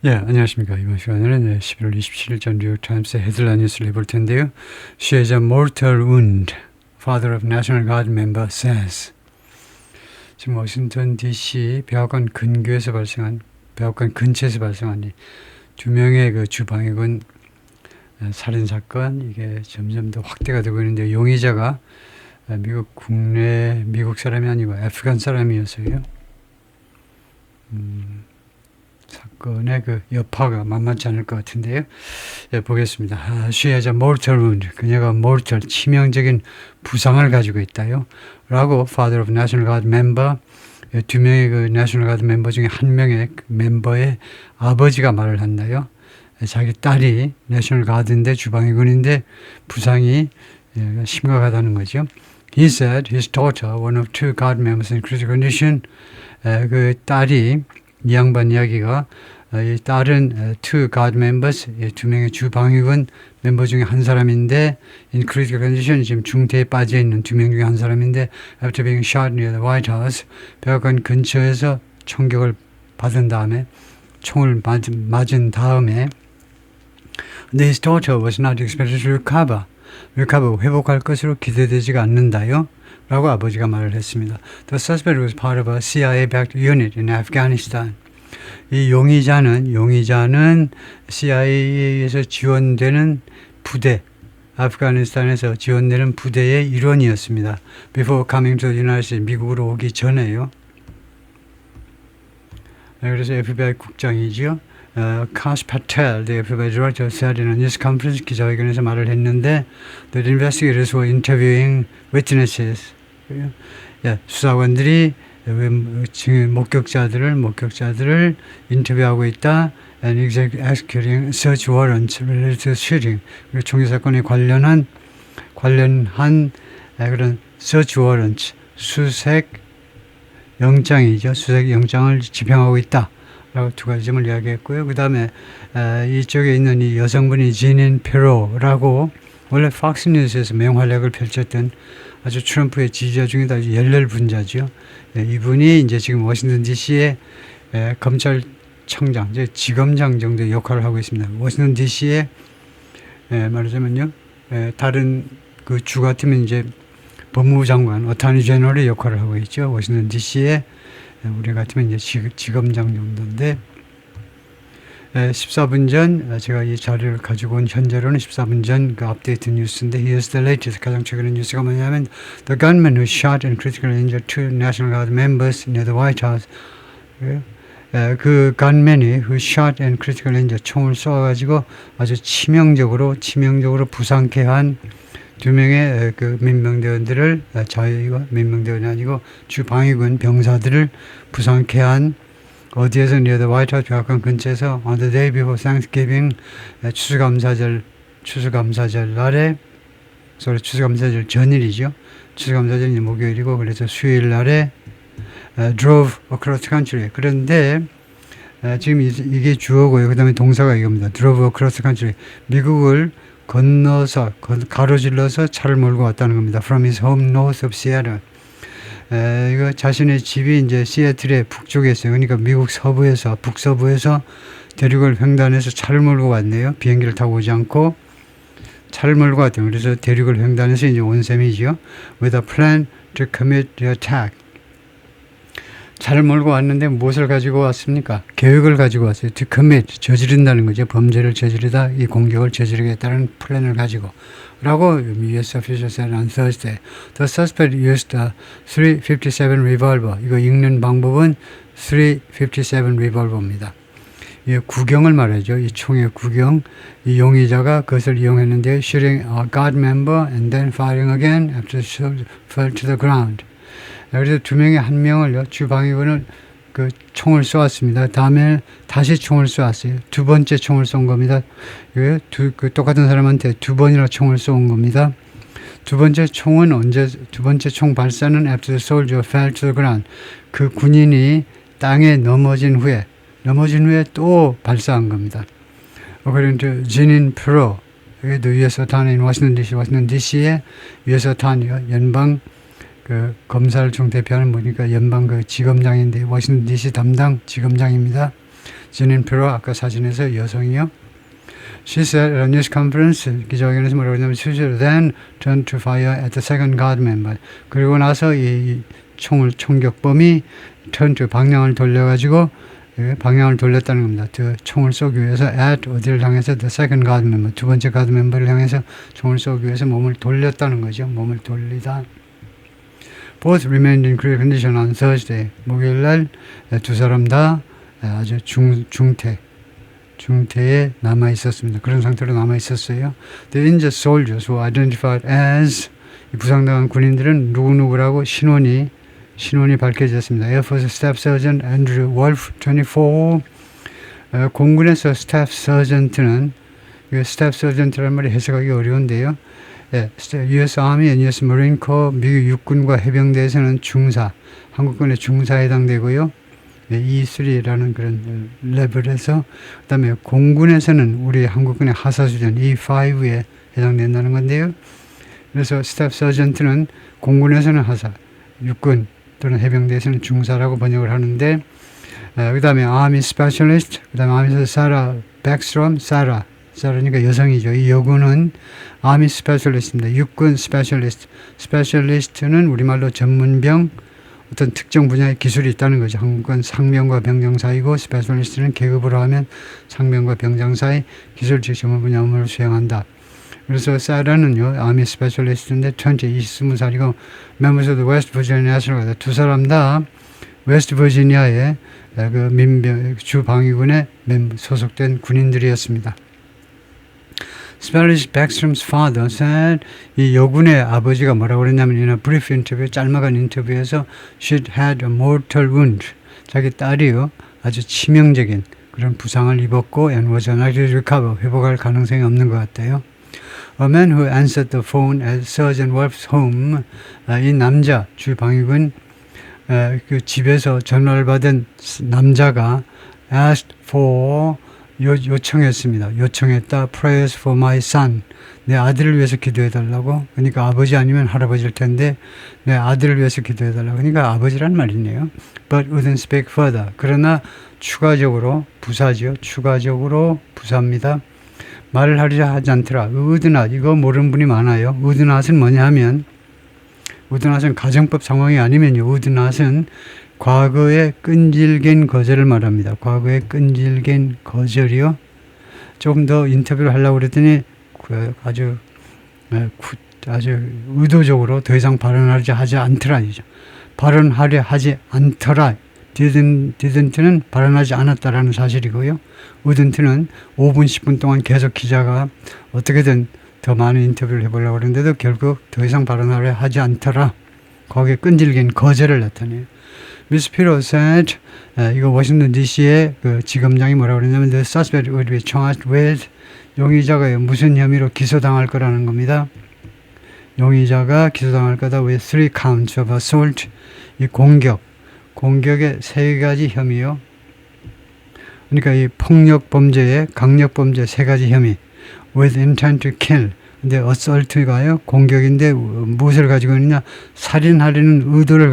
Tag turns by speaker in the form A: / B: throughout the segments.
A: 예, 안녕하십니까. 이번 시간에는 11월 27일 전 뉴욕타임스의 헤드라인 뉴스를 볼 텐데요. She has a mortal wound, father of National Guard member says. 지금 워싱턴 DC 백악관 근교에서 발생한, 백악관 근처에서 발생한 이 두 명의 그 주방위군 살인 사건, 이게 점점 더 확대가 되고 있는데, 용의자가 미국 국내 미국 사람이 아니고 아프간 사람이었어요. 사건의 그 여파가 만만치 않을 것 같은데요. 예, 보겠습니다. She has a mortal wound. 그녀가 mortal, 치명적인 부상을 가지고 있다요. 라고 Father of National Guard member, 두 명의 그 National Guard 멤버 중에 한 명의 그 멤버의 아버지가 말을 한다요. 자기 딸이 National Guard인데 주방위군인데 부상이 심각하다는 거죠. He said his daughter, one of two guard members in critical condition, 그 딸이 이 양반 이야기가 이 딸은 two guard members, 두 명의 주방위군 멤버 중에 한 사람인데 in critical condition, 지금 중태에 빠져 있는 두 명 중에 한 사람인데 after being shot near the White House, 백악관 근처에서 총격을 받은 다음에 총을 맞은 다음에 his daughter was not expected to recover, 회복할 것으로 기대되지가 않는다요. 라고 아버지가 말을 했습니다. The suspect was part of a CIA-backed unit in Afghanistan. 이 용의자는 CIA에서 지원되는 부대, 아프가니스탄에서 지원되는 부대의 일원이었습니다. Before coming to the United States, 미국으로 오기 전에요. 그래서 FBI 국장이죠. Kash Patel, the FBI director, said in a news conference, 기자회견에서 말을 했는데, the investigators were interviewing witnesses. 수사관들이 목격자들을 인터뷰하고 있다. And executing search warrants related to shooting. 총기 사건에 관련한 그런 search warrants, 수색 영장이죠. 수색 영장을 집행하고 있다. 라고 두 가지 점을 이야기했고요. 그 다음에 이쪽에 있는 이 여성분이 지닌 페로라고 원래 팍스뉴스에서 맹활약을 펼쳤던 아주 트럼프의 지지자 중에도 아주 열렬분자죠. 이분이 이제 지금 워싱턴 DC의 검찰청장, 이제 지검장 정도의 역할을 하고 있습니다. 워싱턴 DC의 말하자면요, 다른 그 주 같으면 이제 법무부 장관, 어타니 제너럴의 역할을 하고 있죠. 워싱턴 DC의 우리 같으면 이제 지검장 정도인데, 14분 전 제가 이 자료를 가지고 온 현재로는 14분 전 그 업데이트 뉴스인데, here's the latest. 가장 최근의 뉴스가 뭐냐면 the gunman who shot and critically injured two National Guard members near the White House. 그 gunman이 who shot and critically injured, 총을 쏘아가지고 아주 치명적으로 부상케 한 두 명의 그 민병대원들을, 저희가 민병대원이 아니고 주방위군 병사들을 부상케 한, 어디에서 near the White House, 백악관 근처에서 on the day before Thanksgiving, 추수감사절 날에, 추수감사절 전일이죠. 추수감사절이 목요일이고, 그래서 수요일 날에 drove across the country. 그런데 지금 이게 주어고요. 그 다음에 동사가 이겁니다. drove across the country. 미국을 건너서, 가로질러서 차를 몰고 왔다는 겁니다. From his home north of Seattle. 이거 자신의 집이 이제 시애틀의 북쪽에 있어요. 그러니까 미국 북서부에서 대륙을 횡단해서 차를 몰고 왔네요. 비행기를 타고 오지 않고 차를 몰고 왔대요. 그래서 대륙을 횡단해서 이제 온 셈이죠. With a plan to commit the attack. 차를 몰고 왔는데 무엇을 가지고 왔습니까? 계획을 가지고 왔어요. To commit, 저지른다는 거죠. 범죄를 저지르다, 이 공격을 저지르겠다는 플랜을 가지고. 라고 US official said on Thursday. The suspect used a .357 revolver. 이거 읽는 방법은 .357 revolver입니다. 이 구경을 말하죠. 이 총의 구경. 이 용의자가 그것을 이용했는데 shooting a guard member and then firing again after fell to the ground. 그래서 두 명의 한 명을 주방위군을 그 총을 쏘았습니다. 다음에 다시 총을 쏘았어요. 두 번째 총을 쏜 겁니다. 그 똑같은 사람한테 두 번이나 총을 쏜 겁니다. 두 번째 총 발사는 after the soldier fell to the ground. 그 군인이 땅에 넘어진 후에 또 발사한 겁니다. According to Jeanine Pirro, 여기도 US attorney in 워싱턴 DC의 US attorney요, 연방 그 검사를 총 대표하는 보니까 연방 그 지검장인데 워싱턴 DC 담당 지검장입니다. 지닌 프로 아까 사진에서 여성이요. She said at a news conference 기자회견에서 뭐라고 했냐면 she then turned to fire at the second guard member. 그리고 나서 이 총격범이 turn to 방향을 돌려가지고 방향을 돌렸다는 겁니다. 총을 쏘기 위해서 at 어디를 향해서 the second guard member 두 번째 가드 멤버를 향해서 총을 쏘기 위해서 몸을 돌렸다는 거죠. 몸을 돌리다. Both remained in critical condition on Thursday. 목요일날 두 사람 다 아주 중태에 남아 있었습니다. 그런 상태로 남아 있었어요. The injured soldiers were identified as 부상당한 군인들은 누구누구라고 신원이 밝혀졌습니다. Air Force Staff Sergeant Andrew Wolf, 24. 공군에서 Staff Sergeant는 Staff Sergeant라는 말이 해석하기 어려운데요. U.S. Army and U.S. Marine Corps 미국 육군과 해병대에서는 중사, 한국군의 중사에 해당되고요. E3라는 그런 레벨에서 그다음에 공군에서는 우리 한국군의 하사수전 E5에 해당된다는 건데요. 그래서 스텝 서전트는 공군에서는 하사, 육군 또는 해병대에서는 중사라고 번역을 하는데 그다음에 아미 스페셜리스트, 그다음에 아미에서 사라 백스트롬, 사라니까 여성이죠. 이 여군은 아미 스페셜리스트입니다. 육군 스페셜리스트는 우리말로 전문병, 어떤 특정 분야의 기술이 있다는 거죠. 한국은 상병과 병장 사이고 스페셜리스트는 계급으로 하면 상병과 병장 사이 기술직 전문 분야 업무를 수행한다. 그래서 사라는요, 아미 스페셜리스트인데 20살이고 members of the West Virginia National 두 사람 다 웨스트 버지니아의 그 민병 주 방위군에 소속된 군인들이었습니다. Specialist Backstrom's father said 이 여군의 아버지가 뭐라고 그랬냐면 in a brief interview, 짤막한 인터뷰에서 she'd had a mortal wound. 자기 딸이요 아주 치명적인 그런 부상을 입었고 and was unlikely to recover. 회복할 가능성이 없는 것 같아요. A man who answered the phone at Sergeant Wolf's home. 이 남자 주 방위군 그 집에서 전화를 받은 남자가 asked for 요청했다. Prayers for my son. 내 아들을 위해서 기도해달라고. 그러니까 아버지 아니면 할아버지일 텐데 내 아들을 위해서 기도해달라고. 그러니까 아버지란 말이네요. But wouldn't speak further. 그러나 추가적으로 부사죠. 추가적으로 부사입니다. 말을 하려 하지 않더라. 우드낫. 이거 모르는 분이 많아요. 우드낫은 뭐냐 하면 우드낫은 가정법 상황이 아니면요. 우드낫은 과거의 끈질긴 거절을 말합니다. 과거의 끈질긴 거절이요. 조금 더 인터뷰를 하려고 그랬더니 아주 의도적으로 더 이상 발언하지 하지 않더라. 발언하려 하지 않더라. didn't는 발언하지 않았다라는 사실이고요. wouldn't는 5분, 10분 동안 계속 기자가 어떻게든 더 많은 인터뷰를 해보려고 하는데도 결국 더 이상 발언하려 하지 않더라. 거기에 끈질긴 거절을 나타내요. Miss Pirro said, 이거 워싱턴 DC의 그 지검장이 뭐라고 그러냐면 the suspect would be charged with 용의자가 무슨 혐의로 기소당할 거라는 겁니다. 용의자가 기소당할 거다 with 3 counts of assault. 이 공격의 3가지 혐의요. 그러니까 이 폭력 범죄의 강력 범죄 3가지 혐의. with intent to kill. 근데 assault가요 공격인데 무엇을 가지고 있느냐? 살인하려는 의도를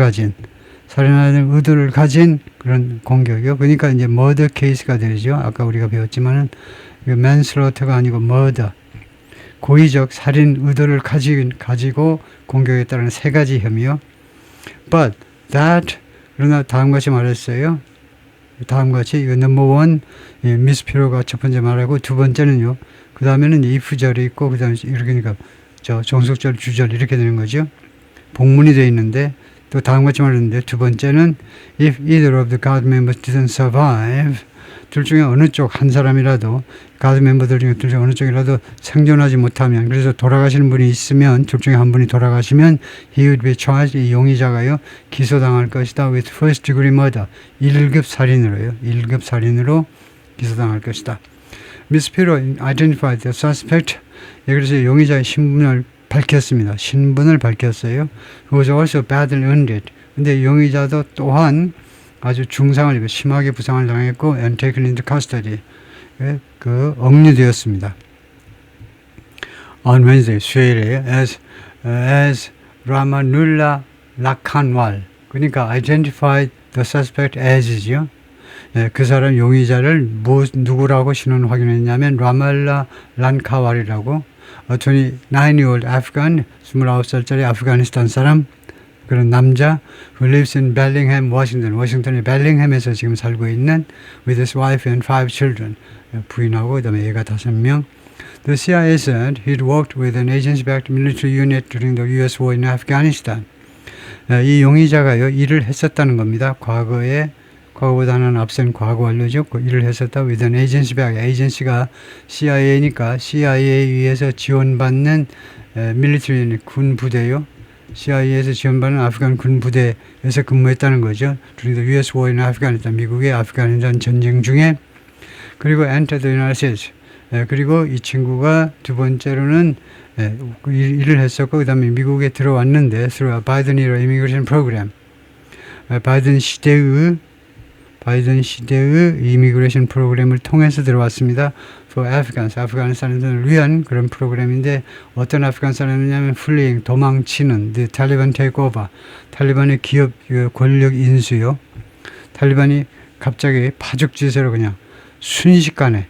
A: 가진 그런 공격이요. 그러니까 이제 murder case가 되죠. 아까 우리가 배웠지만은 manslaughter가 아니고 murder. 고의적 살인 의도를 가지고 공격했다는 3가지 혐의요. But that 그러나 다음같이 말했어요. 다음같이 넘버 1 미스 피로가 첫 번째 말하고 두 번째는요. 그 다음에는 if절이 있고 그 다음에 이렇게니까 종속절 주절 이렇게 되는 거죠. 복문이 되어 있는데 또 다음같이 말했는데 두 번째는 if either of the guard members didn't survive 둘 중에 어느 쪽 한 사람이라도 가드 멤버들 중에 둘 중에 어느 쪽이라도 생존하지 못하면 그래서 돌아가시는 분이 있으면 둘 중에 한 분이 돌아가시면 he would be charged 이 용의자가요 기소당할 것이다 with first degree murder 1급 살인으로요 1급 살인으로 기소당할 것이다. Miss Pirro identified the suspect. 그래서 용의자의 신분을 밝혔습니다. 신분을 밝혔어요. Who was also badly wounded. 근데 용의자도 또한 아주 중상을 입고 심하게 부상을 당했고 and taken into custody. 억류되었습니다. On Wednesday, 수요일에 as Ramanullah Lakhanwal. 그러니까 identified the suspect as이죠. 그 사람 용의자를 누구라고 신원 확인했냐면 라말라 란카왈이라고 29-year-old Afghan, 29살짜리 아프가니스탄 사람, 그런 남자 who lives in Bellingham, 워싱턴의 벨링햄에서 지금 살고 있는 with his wife and 5 children, 부인하고 그다음에 애가 5명. The CIA said he'd worked with an agency-backed military unit during the U.S. war in Afghanistan. 이 용의자가요 일을 했었다는 겁니다. 과거보다는 앞선 과거 완료죠. 그 일을 했었다. with an agency-backed, 에이전시가 CIA니까 CIA에 의해서 지원받는 military unit, 군 부대요. CIA에서 지원받는 아프간 군 부대에서 근무했다는 거죠. during the U.S. war in Afghanistan, 미국의 아프가니스탄 전쟁 중에. 그리고 enter the United States. 그리고 이 친구가 두 번째로는 일을 했었고, 그 다음에 미국에 들어왔는데 through a Biden era immigration program. 바이든 시대의 이미그레이션 프로그램을 통해서 들어왔습니다. For Afghans, 아프간 사람들을 위한 그런 프로그램인데 어떤 아프간 사람이냐면 fleeing, 도망치는 the Taliban takeover, 탈리반의 기업 권력 인수요. 탈리반이 갑자기 파죽지세로 그냥 순식간에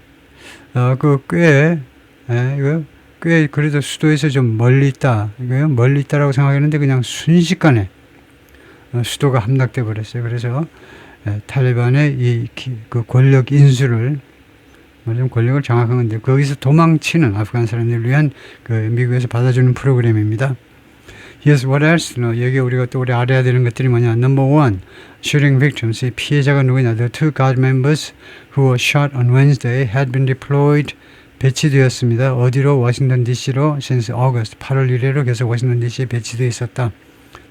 A: 꽤 그래도 수도에서 좀 멀리 있다라고 생각했는데 그냥 순식간에 수도가 함락돼 버렸어요. 그래서 탈리반의 그 권력 인수를, 좀 권력을 장악한 건데, 거기서 도망치는 아프간 사람들을 위한 그 미국에서 받아주는 프로그램입니다. Here's what else? 여기 우리가 또 알아야 되는 것들이 뭐냐. Number one, shooting victims. 이 피해자가 누구냐. The 2 guard members who were shot on Wednesday had been deployed. 배치되었습니다. 어디로? 워싱턴 DC로 since August, 8월 1일로 계속 워싱턴 DC에 배치되어 있었다.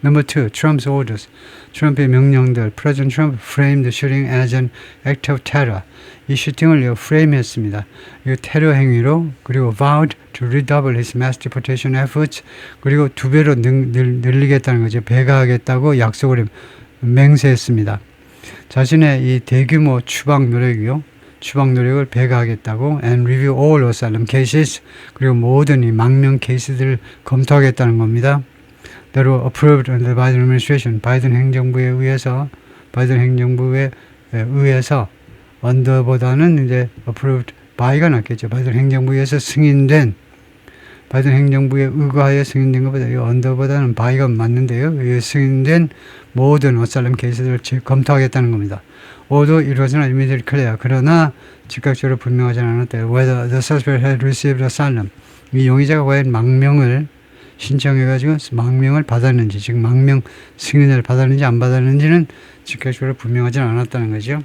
A: Number two, Trump's orders. 트럼프의 명령들. President Trump framed the shooting as an act of terror. 이 슈팅을 프레임했습니다. 이 테러 행위로. 그리고 vowed to redouble his mass deportation efforts. 그리고 2배로 늘리겠다는 거죠. 배가하겠다고 약속을 맹세했습니다. 자신의 이 대규모 추방 노력을 배가하겠다고 and review all asylum cases. 그리고 모든 이 망명 케이스들을 검토하겠다는 겁니다. that were approved under the Biden administration. 바이든 행정부에 의해서 under보다는 이제 approved by가 낫겠죠. 바이든 행정부에서 승인된, 바이든 행정부에 의거하여 승인된 것보다 이 under보다는 by가 맞는데요. 승인된 모든 어살럼 케이스들을 검토하겠다는 겁니다. Although it was not immediately clear. 그러나 즉각적으로 분명하지 않았대요. Whether the suspect had received asylum. 이 용의자가 과연 망명을 신청해가지고 망명을 받았는지, 즉 망명 승인을 받았는지 안 받았는지는 즉각적으로 분명하지 않았다는 거죠.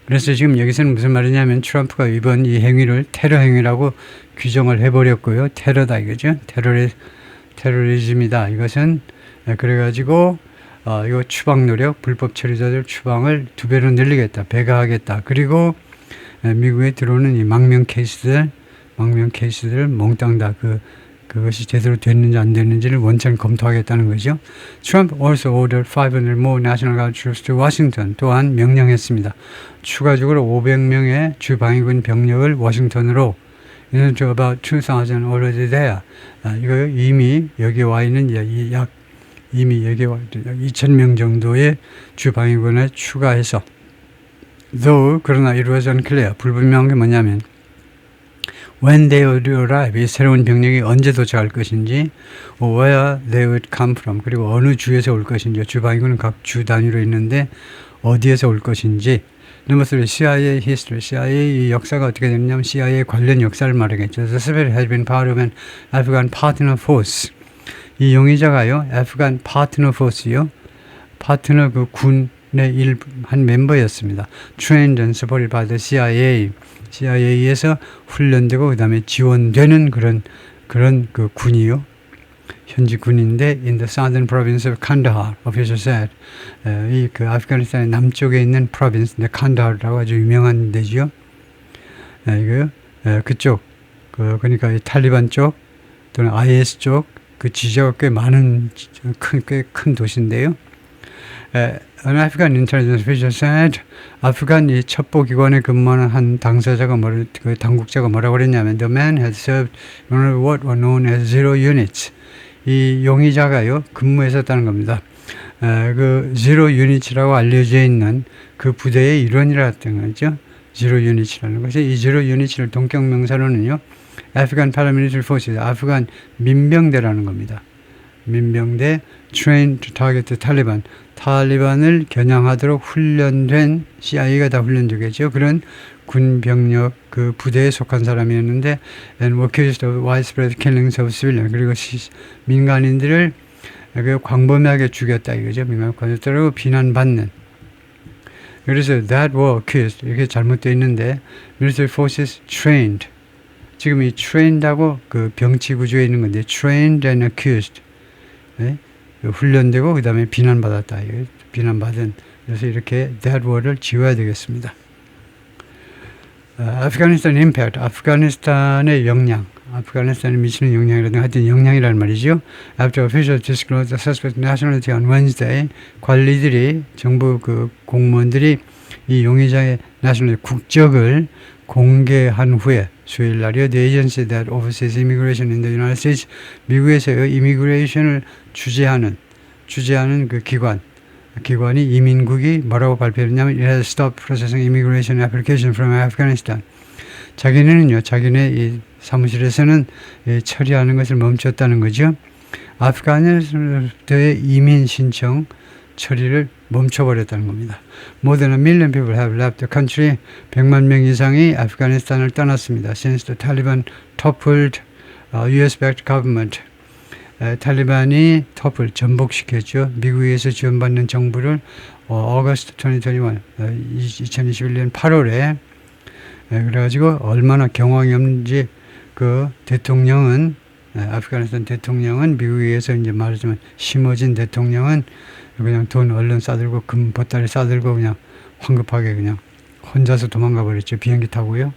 A: 그래서 지금 여기서는 무슨 말이냐면 트럼프가 이번 이 행위를 테러 행위라고 규정을 해버렸고요. 테러다 이거죠. 테러리즘이다. 이것은 그래가지고 이거 추방 노력, 불법 체류자들 추방을 2배로 늘리겠다, 배가하겠다. 그리고 미국에 들어오는 이 망명 케이스들 몽땅 다 그것이 제대로 됐는지 안 됐는지를 원천 검토하겠다는 거죠. Trump also ordered 500 more National Guard troops to Washington. 또한 명령했습니다. 추가적으로 500명의 주방위군 병력을 워싱턴으로, 이는 to about 2,000 already there. 이거 이미 여기 와 있는 이미 여기 2,000명 정도의 주방위군을 추가해서, though 그러나 it was unclear, 불분명한 게 뭐냐면 when they would arrive, 이 새로운 병력이 언제 도착할 것인지, where they would come from, 그리고 어느 주에서 올 것인지, 주방위군은 각 주 단위로 있는데 어디에서 올 것인지. Number three, CIA history. CIA 역사가 어떻게 되느냐면 CIA 관련 역사를 말하겠죠. The suspect has been part of an Afghan partner force. 이 용의자가요, Afghan partner force요, 파트너 그 군의 한 멤버였습니다. Trained and supported by the CIA. CIA에서 훈련되고 그 다음에 지원되는 그런 그 군이요. 현지 군인데 in the southern province of Kandahar, official said. 이 그 아프가니스탄의 남쪽에 있는 province, 칸다하르라고 아주 유명한 데지요. 이거요. 그쪽 그러니까 이 탈리반 쪽 또는 IS 쪽 그 지지자가 꽤 많은 꽤 큰 도시인데요. An Afghan intelligence official said, 아프간 이 첩보기관에 근무하는 한 당사자가 당국자가 뭐라고 그랬냐면, the man had served what were known as zero units. 이 용의자가요 근무했었다는 겁니다. 그 제로 유닛이라고 알려져 있는 그 부대의 일원이라는 거죠. 제로 유닛이라는 것이 이 제로 유닛을 동격명사로는요. Afghan Paramilitary Forces, 아프간 민병대라는 겁니다. 민병대 trained to target the Taliban. 탈리반을 겨냥하도록 훈련된 CIA가 다 훈련되겠죠. 그런 군병력 그 부대에 속한 사람이었는데 and were accused of widespread killings of civilians. 그리고 민간인들을 광범위하게 죽였다 이거죠. 민간인들을 비난받는. 그래서 that were accused 이렇게 잘못되어 있는데 military forces trained. 지금 이 trained하고 그 병치 구조에 있는 건데 trained and accused. 네? 훈련되고 그 다음에 비난받았다. 비난받은. 그래서 이렇게 that were를 지워야 되겠습니다. 아프가니스탄 임팩트, 아프가니스탄의 영향, 아프가니스탄에 미치는 영향이라든가 하여튼 영향이라는 말이죠. After officials disclosed the suspect's nationality on Wednesday, 관리들이 정부 그 공무원들이 이 용의자의 nationality 국적을 공개한 후에 수요일 날이요. The agency that oversees immigration in the United States, 미국에서요 이미그레이션을 주재하는 그 기관이 이민국이 뭐라고 발표했냐면 It has stopped processing immigration application from Afghanistan. 자기네는요, 자기네 이 사무실에서는 처리하는 것을 멈췄다는 거죠. 아프가니스탄의 이민 신청 처리를 멈춰버렸다는 겁니다. More than 1 million people have left the country. 100만 명 이상이 아프가니스탄을 떠났습니다. Since the Taliban toppled US-backed government. 탈리반이 터플 전복시켰죠. 미국에서 지원받는 정부를 August 2021, 2021년 8월에 그래가지고 얼마나 경황이 없는지 그 대통령은 아프가니스탄 대통령은 미국에서 이제 말하자면 심어진 대통령은 그냥 돈 얼른 싸들고 금 보따리 싸들고 그냥 황급하게 그냥 혼자서 도망가 버렸죠. 비행기 타고요.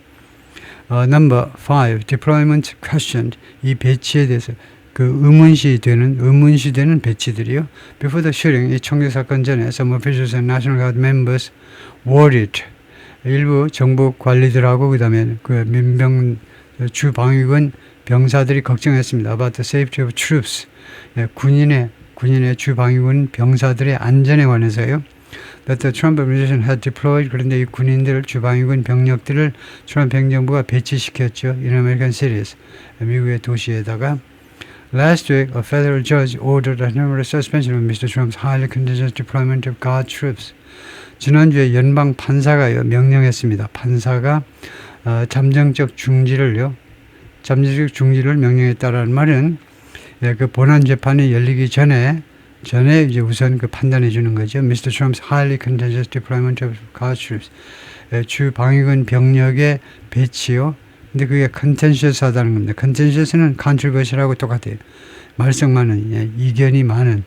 A: Number 5, deployment questioned. 이 배치에 대해서 그 의문시되는 배치들이요. Before the shooting, 이 총격 사건 전에 some officials and National Guard members worried. 일부 정부 관리들하고 그다음에 그 민병 주방위군 병사들이 걱정했습니다. About the safety of troops. 군인의 주방위군 병사들의 안전에 관해서요. That the Trump administration had deployed. 그런데 이 군인들 주방위군 병력들을 트럼프 행정부가 배치시켰죠. In American cities. 미국의 도시에다가 Last week, a federal judge ordered a temporary suspension of Mr. Trump's highly contingent deployment of Guard troops. 지난주에 연방 판사가요 명령했습니다. 판사가 잠정적 중지를 명령했다라는 말은 그 본안 재판이 열리기 전에 이제 우선 그 판단해 주는 거죠. Mr. Trump's highly contingent deployment of Guard troops. 주 방위군 병력의 배치요. 근데 그게 contentious하다는 겁니다. contentious는 controversial하고 똑같아요. 말썽 많은, 이견이 많은,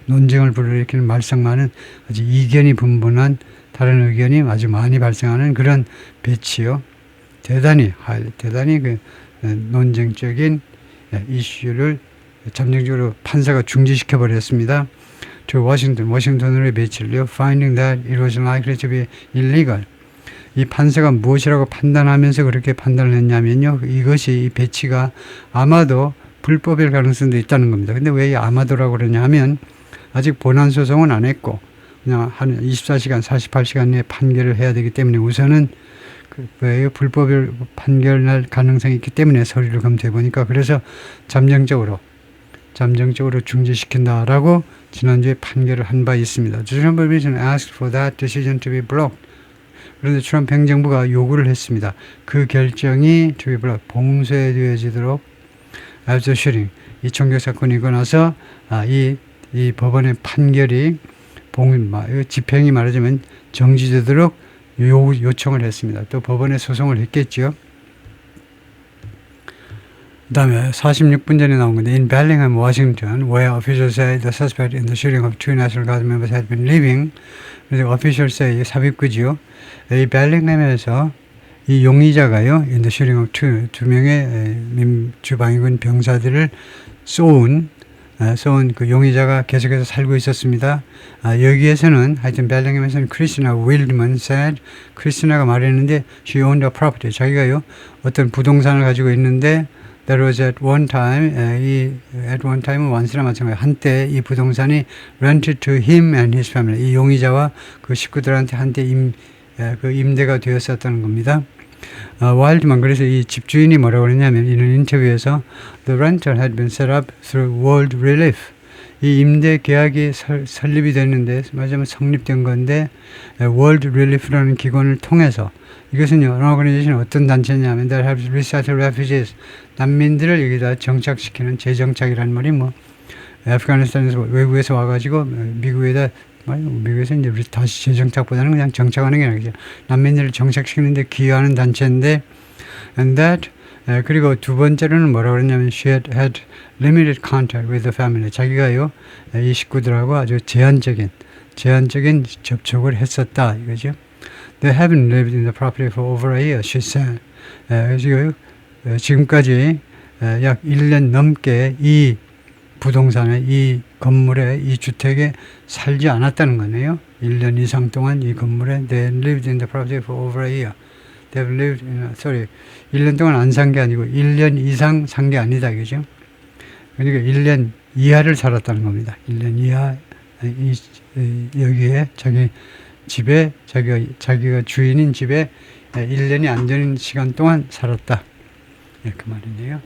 A: 논쟁을 불러일으키는 말썽 많은, 아주 이견이 분분한 다른 의견이 아주 많이 발생하는 그런 배치요. 대단히 그 논쟁적인 이슈를 잠정적으로 판사가 중지시켜 버렸습니다. 저 워싱턴으로의 배치를요. Finding that it was likely to be illegal. 이 판사가 무엇이라고 판단하면서 그렇게 판단을 했냐면요. 이것이 이 배치가 아마도 불법일 가능성도 있다는 겁니다. 근데 왜 아마도라고 그러냐면 아직 본안 소송은 안 했고 그냥 한 24시간, 48시간 내에 판결을 해야 되기 때문에 우선은 왜 불법일 판결 날 가능성이 있기 때문에 서류를 검토해 보니까 그래서 잠정적으로 중지시킨다라고 지난주에 판결을 한 바 있습니다. The Trump administration asked for that decision to be blocked. 그런데 트럼프 행정부가 요구를 했습니다. 그 결정이 to be blocked, 봉쇄되어지도록 after shooting. 이 총격 사건이 있고 나서 이 법원의 판결이 집행이 말하자면 정지되도록 요청을 했습니다. 또 법원에 소송을 했겠죠. 그 다음에 46분 전에 나온 건데 In Bellingham, Washington, where officials say the suspect in the shooting of two National Guard members had been living. 그래서 officials say 삽입구지요. 이 벨링ham에서 이 용의자가요. In the shooting of 두 명의 주방위군 병사들을 쏘은 그 용의자가 계속해서 살고 있었습니다. 여기에서는 하여튼 벨링ham에서는 크리스티나 윌드먼 said, 크리스티나가 말했는데 she owned a property. 자기가요 어떤 부동산을 가지고 있는데 There was at one time, at one time은 once나 마찬가지. 한때 이 부동산이 rented to him and his family. 이 용의자와 그 식구들한테 한때 임대가 되었었다는 겁니다. 와일드만 그래서 이 집주인이 뭐라고 그랬냐면 이런 인터뷰에서 The rental had been set up through World Relief. 이 임대 계약이 설립이 됐는데 맞으면 성립된 건데 World Relief라는 기관을 통해서 이것은요, organization 어떤 단체냐면 that helps resettle refugees. 난민들을 여기다 정착시키는 재정착이라는 말이 뭐 아프가니스탄에서 외국에서 와가지고 미국에서 이제 다시 재정착보다는 그냥 정착하는 게 아니죠. 난민들을 정착시키는데 기여하는 단체인데, and that 그리고 두 번째로는 뭐라고 그랬냐면 she had limited contact with the family. 자기가요 이 식구들하고 아주 제한적인 접촉을 했었다 이거죠. They haven't lived in the property for over a year, she said. 그래서 지금까지 약 1년 넘게 이 부동산에, 이 건물에, 이 주택에 살지 않았다는 거네요. 1년 이상 동안 이 건물에 they lived in the property for over a year. They've lived in, 1년 동안 안 산 게 아니고 1년 이상 산 게 아니다, 그죠? 그러니까 1년 이하를 살았다는 겁니다. 1년 이하, 여기에 자기 집에, 자기가 주인인 집에 1년이 안 되는 시간 동안 살았다. 그 말이네요.